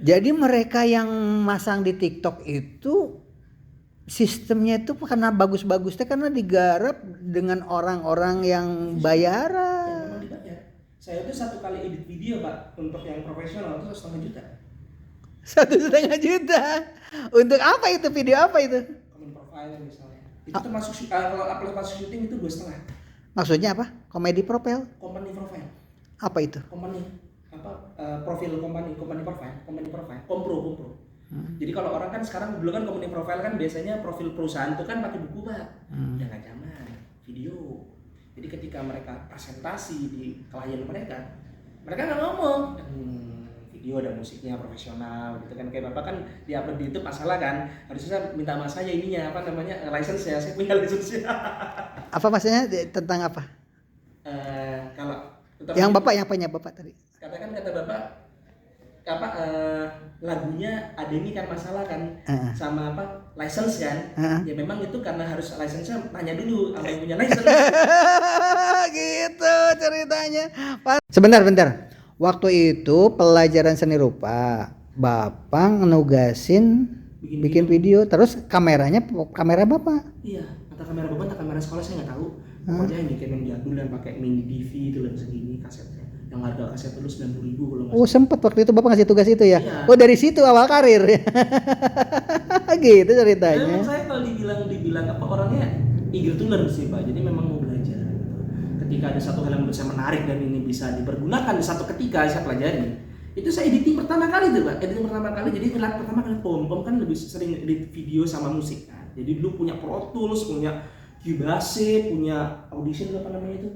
Jadi mereka yang masang di TikTok itu sistemnya itu karena bagus-bagusnya karena digarap dengan orang-orang yang Yang bayaran. memang dibayar. Saya tuh satu kali edit video Pak untuk yang profesional itu 1,5 juta. 1,5 juta. Untuk apa itu? Video apa itu? Komen profile misalnya. Itu termasuk kalau upload pas syuting itu 2,5. Maksudnya apa? Komedi profile? Company profile. Apa itu? Company profil company profile, kompro. Jadi kalau orang kan sekarang dulu kan company profile kan biasanya profil perusahaan itu kan pakai buku Pak. Udah nggak zaman, video. Jadi ketika mereka presentasi di klien mereka nggak ngomong. Video dan musiknya profesional gitu kan, kayak Bapak kan di-upload di YouTube masalah kan, harusnya minta mas saya ininya apa namanya license ya, saya punya license ya. Apa maksudnya tentang apa? Kalau Yang Bapak yang punya Bapak tadi. kata Bapak apa lagunya ada ini kan masalah kan sama apa license kan, ya memang itu karena harus license-nya tanya dulu sama yang punya license. Gitu ceritanya. Sebentar. Waktu itu pelajaran seni rupa, Bapak nugasin bikin video, terus kamera Bapak. Iya, kata kamera Bapak, kata kamera sekolah saya nggak tahu. Pokoknya yang bikin yang jadul yang pakai mini DV itu yang segini kasetnya. Yang harga kaset dulu 90.000 kalau nggak salah. Oh sempet waktu itu Bapak ngasih tugas itu ya? Iya. Oh dari situ awal karir ya? Gitu ceritanya. Memang saya kalau dibilang apa orangnya eager to learn sih Pak, jadi memang mau belajar. Ketika ada satu hal yang menurut saya menarik dan ini bisa dipergunakan di satu ketika saya pelajari, itu saya editing pertama kali tuh Pak, jadi pertama kali Pom kan lebih sering edit video sama musik kan. Jadi dulu punya Pro Tools, punya Cubase, punya Audition apa namanya itu,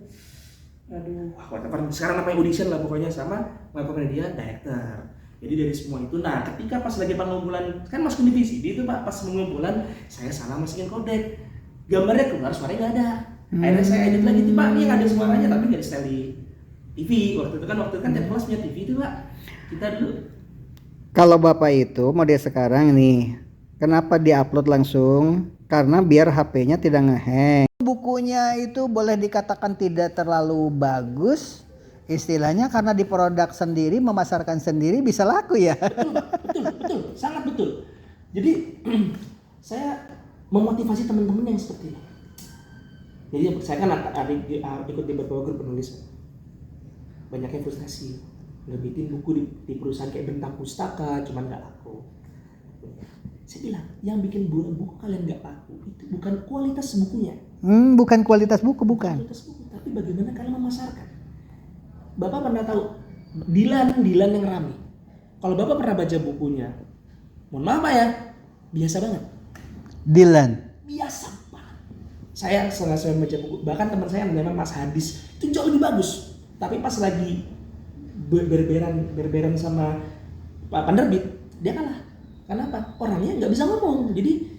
sekarang namanya Audition lah pokoknya, sama melakukan dia director. Jadi dari semua itu, nah ketika pas lagi pengumpulan kan masukin di VCD itu Pak, pas pengumpulan saya salah masukin codec, gambarnya keluar suaranya nggak ada. Akhirnya saya edit lagi tuh Pak, ini yang ada suaranya tapi nggak di setel di TV. Waktu itu kan tiap kelas punya TV itu Pak, kita dulu. Kalau Bapak itu model sekarang nih, kenapa diupload langsung? Karena biar HP-nya tidak ngehang. Bukunya itu boleh dikatakan tidak terlalu bagus, istilahnya karena diproduk sendiri, memasarkan sendiri bisa laku ya. Betul, sangat betul. Jadi saya memotivasi teman-teman yang seperti ini. Jadi saya kan ikut di beberapa grup penulis, banyak yang frustasi, ngebitin buku di perusahaan kayak Bentang Pustaka, cuman nggak laku. Saya bilang, yang bikin buku kalian nggak laku itu bukan kualitas bukunya. Bukan kualitas buku, bukan. Kualitas buku, tapi bagaimana kalian memasarkan. Bapak pernah tahu Dilan yang rame. Kalau Bapak pernah baca bukunya, mohon maaf Pak ya, biasa banget. Dilan. Biasa banget. Saya baca buku, bahkan teman saya yang memang Mas Hadis itu jauh lebih bagus. Tapi pas lagi berberan sama Pak penerbit, dia kalah. Kenapa? Orangnya nggak bisa ngomong. Jadi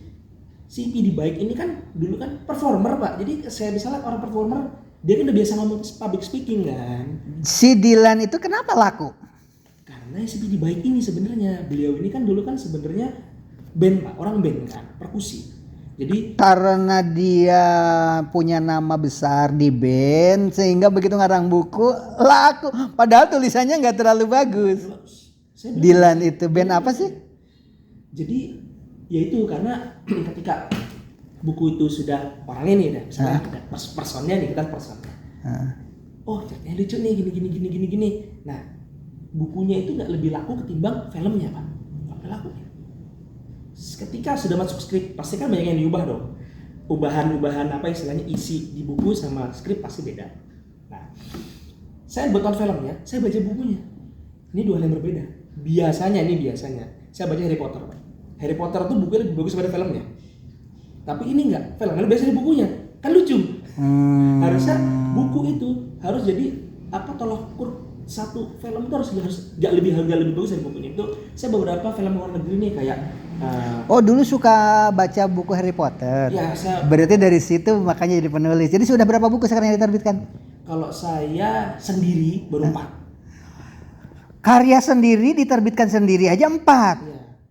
si PD Baik ini kan dulu kan performer Pak. Jadi saya bisa lihat orang performer, dia kan udah biasa ngomong public speaking kan. Si Dilan itu kenapa laku? Karena si PD Baik ini sebenarnya, beliau ini kan dulu kan sebenarnya band Pak, orang band kan, perkusi. Jadi karena dia punya nama besar di band sehingga begitu ngarang buku laku. Padahal tulisannya nggak terlalu bagus. Dilan itu band apa sih? Jadi ya itu karena ketika buku itu sudah orangnya nih udah misalnya ada personnya nih, kita personnya. Oh ceritanya lucu nih gini. Nah bukunya itu nggak lebih laku ketimbang filmnya Pak, nggak laku. Ketika sudah masuk skrip pasti kan banyak yang diubah dong, ubahan apa istilahnya isi di buku sama skrip pasti beda. Nah saya buat filmnya, saya baca bukunya, ini dua hal yang berbeda. Biasanya saya baca Harry Potter Pak. Harry Potter tuh bukunya lebih bagus daripada filmnya. Tapi ini enggak, filmnya lebih bagus dari bukunya. Kan lucu. Harusnya buku itu harus jadi tolak ukur satu film itu harus lebih bagus dari bukunya. Itu saya beberapa film luar negeri nih kayak oh dulu suka baca buku Harry Potter. Ya, berarti dari situ makanya jadi penulis. Jadi sudah berapa buku sekarang yang diterbitkan? Kalau saya sendiri baru 4. Karya sendiri diterbitkan sendiri aja 4. Ya.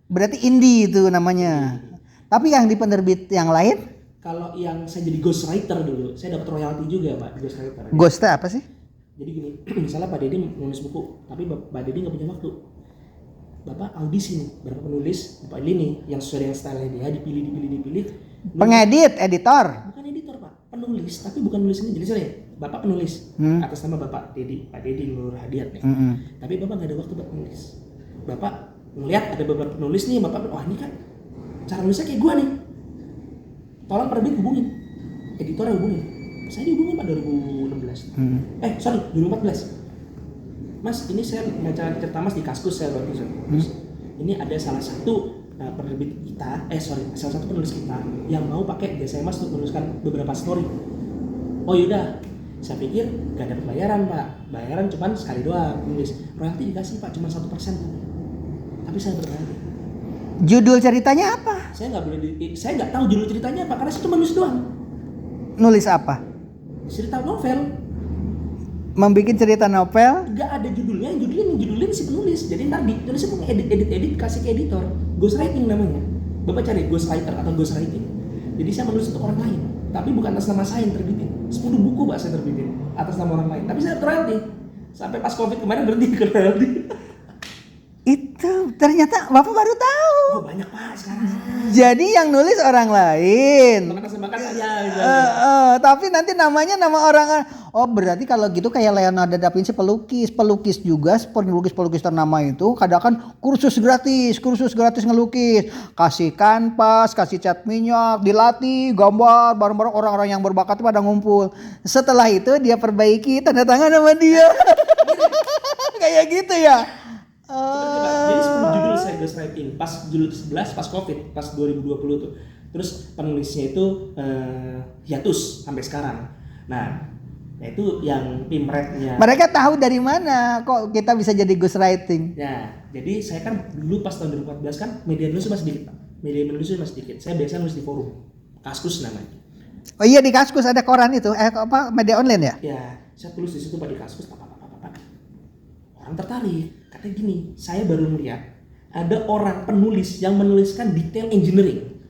Berarti indie itu namanya. Tapi yang di penerbit yang lain? Kalau yang saya jadi ghostwriter dulu, saya dapat royalti juga Pak, ghostwriter. Ghost apa sih? Jadi gini, misalnya Pak Deddy nulis buku, tapi Pak Deddy nggak punya waktu. Bapak audisi nih, berapa penulis, Bapak pilih nih yang sesuai dengan style dia, dipilih. Pengedit, editor. Bukan editor Pak, penulis, tapi bukan nulis ini. Jadi sorry, Bapak penulis atas nama Bapak Dedi, Pak Dedi Nur Hadiat nih. Tapi Bapak nggak ada waktu buat menulis. Bapak ngeliat ada beberapa penulis nih, Bapak, wah ini kan cara nulisnya kayak gua nih. Tolong penerbit hubungin, editor hubungin. Saya dihubungin Pak 2016. 2014. Mas, ini saya baca cerita Mas di Kaskus saya baru ini ada salah satu penerbit kita, salah satu penulis kita yang mau pakai jasa Mas untuk menuliskan beberapa story. Oh yaudah, saya pikir gak ada bayaran Pak, bayaran cuma sekali doang nulis. Royalti dikasih Pak, cuma 1%. Tapi saya berani. Judul ceritanya apa? Saya nggak tahu judul ceritanya apa karena saya cuma nulis doang. Nulis apa? Cerita novel. Membikin cerita novel? Gak ada judulnya, judulnya si penulis. Jadi ntar ditulisnya pun edit kasih ke editor. Ghostwriting namanya. Bapak cari ghostwriter atau ghostwriting. Jadi saya menulis untuk orang lain, tapi bukan atas nama saya yang terbitin. 10 buku Pak saya terbitin atas nama orang lain. Tapi saya royalti. Sampai pas Covid kemarin berhenti ke royalti. Itu ternyata Bapak baru tahu. Oh banyak Pak sekarang. Jadi yang nulis orang lain. Makan saya. Tapi nanti namanya nama orang. Oh berarti kalau gitu kayak Leonardo da Vinci pelukis juga, pelukis ternama itu kadang kan kursus gratis ngelukis, kasih kanvas, kasih cat minyak, dilatih, gambar, bareng-bareng orang-orang yang berbakat pada ngumpul. Setelah itu dia perbaiki, tanda tangan sama dia. Kayak gitu ya. Jadi 10 judul saya ghostwriting pas judul 11 pas Covid pas 2020 tuh. Terus penulisnya itu hiatus sampai sekarang. Nah, itu yang pimretnya. Mereka tahu dari mana kok kita bisa jadi ghostwriting? Ya, jadi saya kan dulu pas tahun 2014 kan media nulis masih sedikit Pak. Media nulis masih sedikit. Saya biasa nulis di forum. Kaskus namanya. Oh iya di Kaskus ada koran itu. Media online ya? Ya, saya tulis di situ Pak di Kaskus Pak. Orang tertarik. Katanya gini, saya baru melihat ada orang penulis yang menuliskan detail engineering.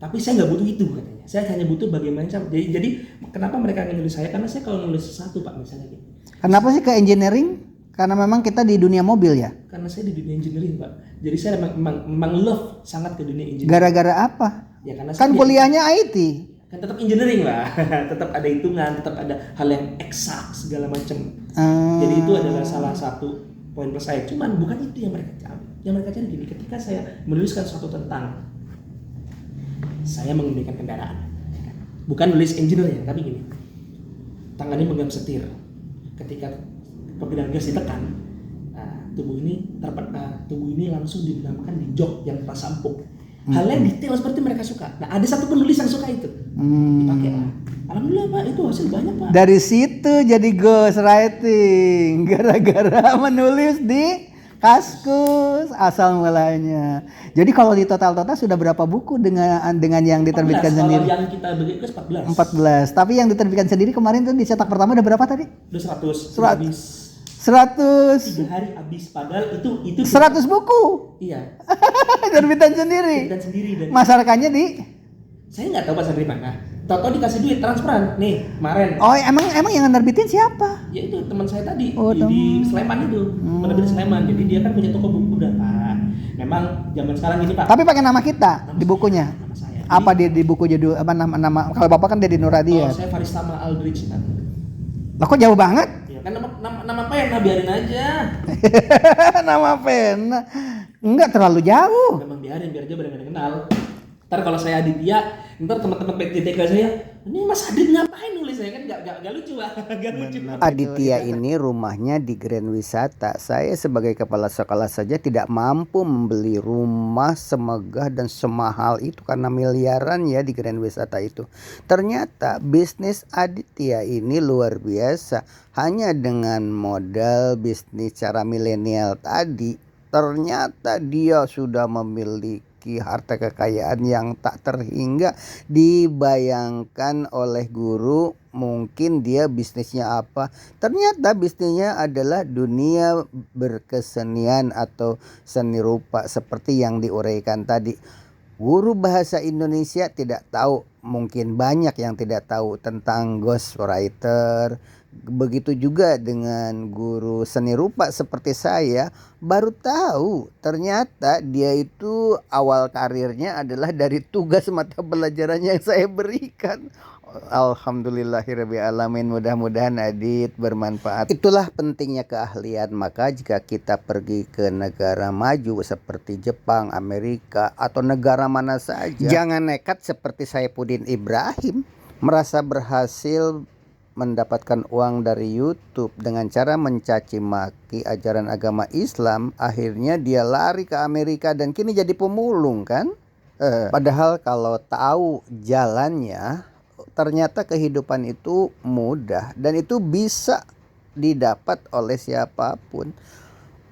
Tapi saya nggak butuh itu katanya. Saya hanya butuh bagaimana cara. Jadi kenapa mereka ingin nulis saya? Karena saya kalau nulis sesuatu Pak misalnya gitu. Kenapa sih ke engineering? Karena memang kita di dunia mobil ya? Karena saya di dunia engineering Pak. Jadi saya memang love sangat ke dunia engineering. Gara-gara apa? Ya karena kan kuliahnya IT. Kan tetap engineering lah. Tetap ada hitungan, tetap ada hal yang eksak segala macam. Jadi itu adalah salah satu poin plus saya. Cuman bukan itu yang mereka cari. Yang mereka cari gini, ketika saya menuliskan sesuatu tentang saya mengemudikan kendaraan, bukan nulis engineer ya, tapi gini, tangannya megang setir, ketika pedal gas ditekan, tubuh ini langsung dibenamkan di jok yang tersampung. Hal yang detail seperti mereka suka. Nah ada satu penulis yang suka itu, dipakai lah. Alhamdulillah Pak, itu hasil banyak Pak. Dari situ jadi ghostwriting, gara-gara menulis di Kaskus asal mulanya. Jadi kalau di total sudah berapa buku dengan yang diterbitkan 14, sendiri? Kalau yang kita bagi ke 14. 14. Tapi yang diterbitkan sendiri kemarin tuh dicetak pertama udah berapa tadi? Udah 100. 100. 3 hari habis, padahal itu 100 buku. Iya. Terbitan sendiri. Dan sendiri dan masyarakatnya di saya nggak tahu pasar di mana. Toto dikasih duit transferan nih kemarin. Oh emang yang nerbitin siapa? Ya itu teman saya tadi teman. di Sleman itu, penerbit Sleman. Jadi dia kan punya toko buku berapa. Memang zaman sekarang gini Pak. Tapi pakai nama kita di bukunya. Nama saya. Apa di buku judul apa nama kalau Bapak kan Dedi Nur Hadiat. Saya Faristama Aldrich kan. Lah kok jauh banget? Ya kan nama pena biarin aja. Nama pena. Enggak terlalu jauh. Memang biarin biar aja pada kenal. Ntar kalau saya Aditya, ntar teman-teman PTK saya, ini Mas Adit ngapain nulis saya kan gak lucu Pak. Gak lucu. Aditya ini rumahnya di Grand Wisata. Saya sebagai kepala sekolah saja tidak mampu membeli rumah semegah dan semahal itu karena miliaran ya di Grand Wisata itu. Ternyata bisnis Aditya ini luar biasa. Hanya dengan modal bisnis cara milenial tadi, ternyata dia sudah memiliki harta kekayaan yang tak terhingga dibayangkan oleh guru. Mungkin dia bisnisnya apa? Ternyata bisnisnya adalah dunia berkesenian atau seni rupa seperti yang diuraikan tadi. Guru bahasa Indonesia tidak tahu, mungkin banyak yang tidak tahu tentang ghostwriter, Begitu juga dengan guru seni rupa seperti saya, baru tahu ternyata dia itu awal karirnya adalah dari tugas mata pelajaran yang saya berikan. Alhamdulillahirabbil alamin, mudah-mudahan Adit bermanfaat. Itulah pentingnya keahlian. Maka jika kita pergi ke negara maju seperti Jepang, Amerika, atau negara mana saja, jangan nekat seperti Saifuddin Ibrahim, merasa berhasil mendapatkan uang dari YouTube dengan cara mencaci maki ajaran agama Islam. Akhirnya dia lari ke Amerika dan kini jadi pemulung kan. Padahal kalau tahu jalannya, ternyata kehidupan itu mudah dan itu bisa didapat oleh siapapun.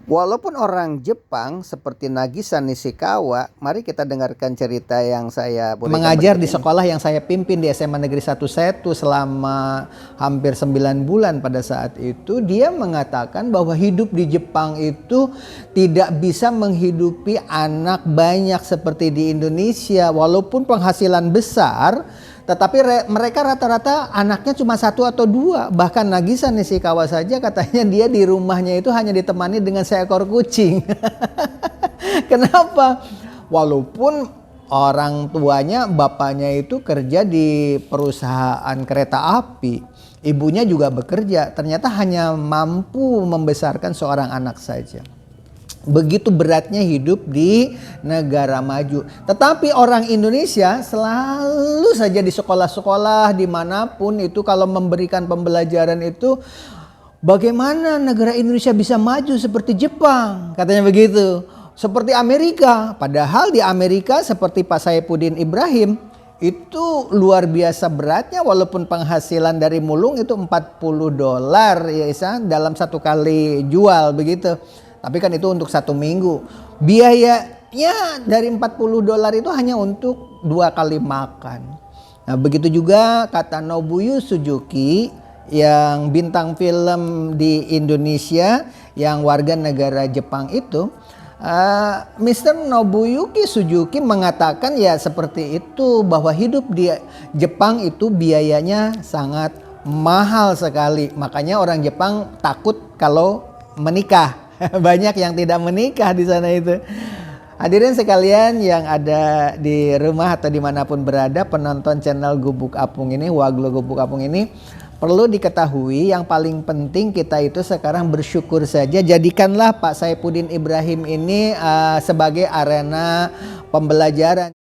Walaupun orang Jepang seperti Nagisa Nishikawa, mari kita dengarkan cerita yang saya mengajar di sekolah yang saya pimpin di SMA Negeri 1 Setu selama hampir 9 bulan pada saat itu. Dia mengatakan bahwa hidup di Jepang itu tidak bisa menghidupi anak banyak seperti di Indonesia. Walaupun penghasilan besar, tetapi mereka rata-rata anaknya cuma 1 atau 2. Bahkan Nagisa Nishikawa saja katanya dia di rumahnya itu hanya ditemani dengan seekor kucing. Kenapa? Walaupun orang tuanya, bapaknya itu kerja di perusahaan kereta api, ibunya juga bekerja, ternyata hanya mampu membesarkan seorang anak saja. Begitu beratnya hidup di negara maju. Tetapi orang Indonesia selalu saja di sekolah-sekolah dimanapun itu kalau memberikan pembelajaran itu, bagaimana negara Indonesia bisa maju seperti Jepang, katanya begitu, seperti Amerika. Padahal di Amerika seperti Pak Saifuddin Ibrahim itu luar biasa beratnya, walaupun penghasilan dari mulung itu $40 ya Isa, dalam 1 kali jual begitu. Tapi kan itu untuk 1 minggu. Biayanya dari $40 itu hanya untuk 2 kali makan. Nah begitu juga kata Nobuyo Suzuki yang bintang film di Indonesia yang warga negara Jepang itu. Mr. Nobuyuki Suzuki mengatakan ya seperti itu, bahwa hidup di Jepang itu biayanya sangat mahal sekali. Makanya orang Jepang takut kalau menikah. Banyak yang tidak menikah di sana itu. Hadirin sekalian yang ada di rumah atau dimanapun berada, penonton channel Gubuk Apung ini, Waglo Gubuk Apung ini, perlu diketahui yang paling penting kita itu sekarang bersyukur saja. Jadikanlah Pak Saifuddin Ibrahim ini sebagai arena pembelajaran.